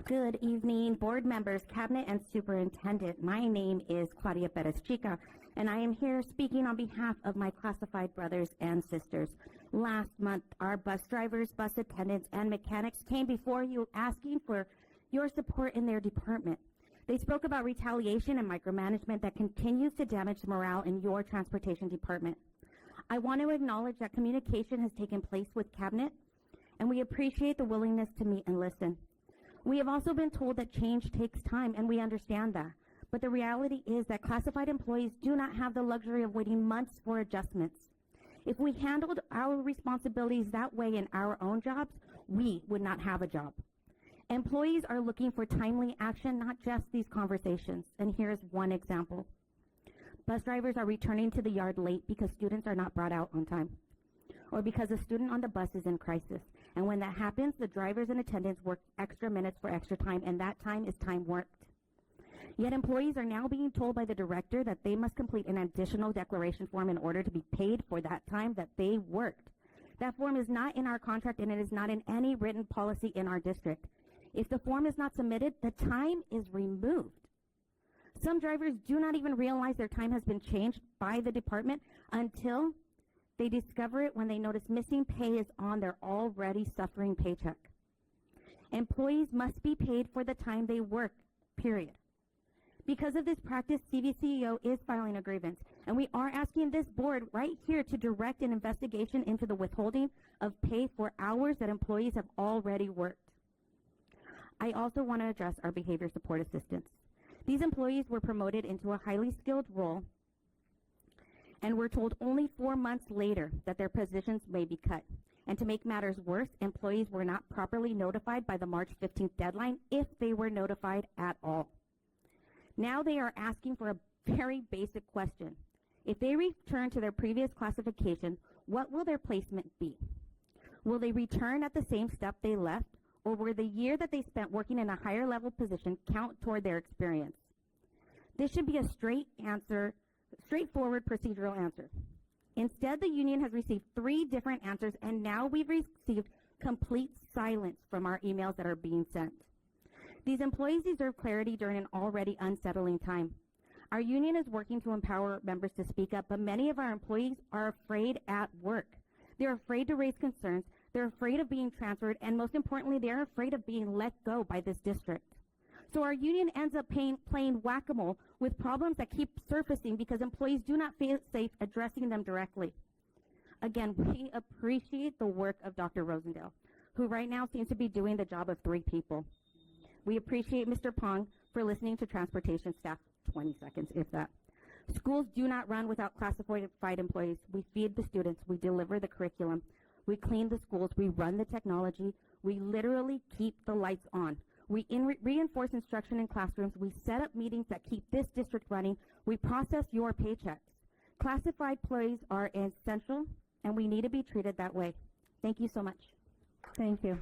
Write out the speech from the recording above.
Good evening, board members, cabinet, and superintendent. My name is Claudia Perezchica, and I am here speaking on behalf of my classified brothers and sisters. Last month, our bus drivers, bus attendants, and mechanics came before you asking for your support in their department. They spoke about retaliation and micromanagement that continues to damage morale in your transportation department. I want to acknowledge that communication has taken place with cabinet, and we appreciate the willingness to meet and listen. We have also been told that change takes time, and we understand that. But the reality is that classified employees do not have the luxury of waiting months for adjustments. If we handled our responsibilities that way in our own jobs, we would not have a job. Employees are looking for timely action, not just these conversations. And here's one example. Bus drivers are returning to the yard late because students are not brought out on time, or because a student on the bus is in crisis. And when that happens, the drivers and attendants work extra minutes for extra time, and that time is time worked. Yet employees are now being told by the director that they must complete an additional declaration form in order to be paid for that time that they worked. That form is not in our contract, and it is not in any written policy in our district. If the form is not submitted, the time is removed. Some drivers do not even realize their time has been changed by the department until they discover it when they notice missing pay is on their already suffering paycheck. Employees must be paid for the time they work, period. Because of this practice, CVCEO is filing a grievance, and we are asking this board right here to direct an investigation into the withholding of pay for hours that employees have already worked. I also want to address our behavior support assistants. These employees were promoted into a highly skilled role and were told only 4 months later that their positions may be cut. And to make matters worse, employees were not properly notified by the March 15th deadline, if they were notified at all. Now they are asking for a very basic question. If they return to their previous classification, what will their placement be? Will they return at the same step they left, or will the year that they spent working in a higher level position count toward their experience? This should be a straightforward procedural answer. Instead, the union has received 3 different answers, and now we've received complete silence from our emails that are being sent. These employees deserve clarity during an already unsettling time. Our union is working to empower members to speak up, but many of our employees are afraid at work. They're afraid to raise concerns, they're afraid of being transferred, and most importantly, they're afraid of being let go by this district. So our union ends up playing whack-a-mole with problems that keep surfacing because employees do not feel safe addressing them directly. Again, we appreciate the work of Dr. Rosendale, who right now seems to be doing the job of 3 people. We appreciate Mr. Pong for listening to transportation staff. 20 seconds, if that. Schools do not run without classified employees. We feed the students. We deliver the curriculum. We clean the schools. We run the technology. We literally keep the lights on. We reinforce instruction in classrooms. We set up meetings that keep this district running. We process your paychecks. Classified employees are essential, and we need to be treated that way. Thank you so much. Thank you.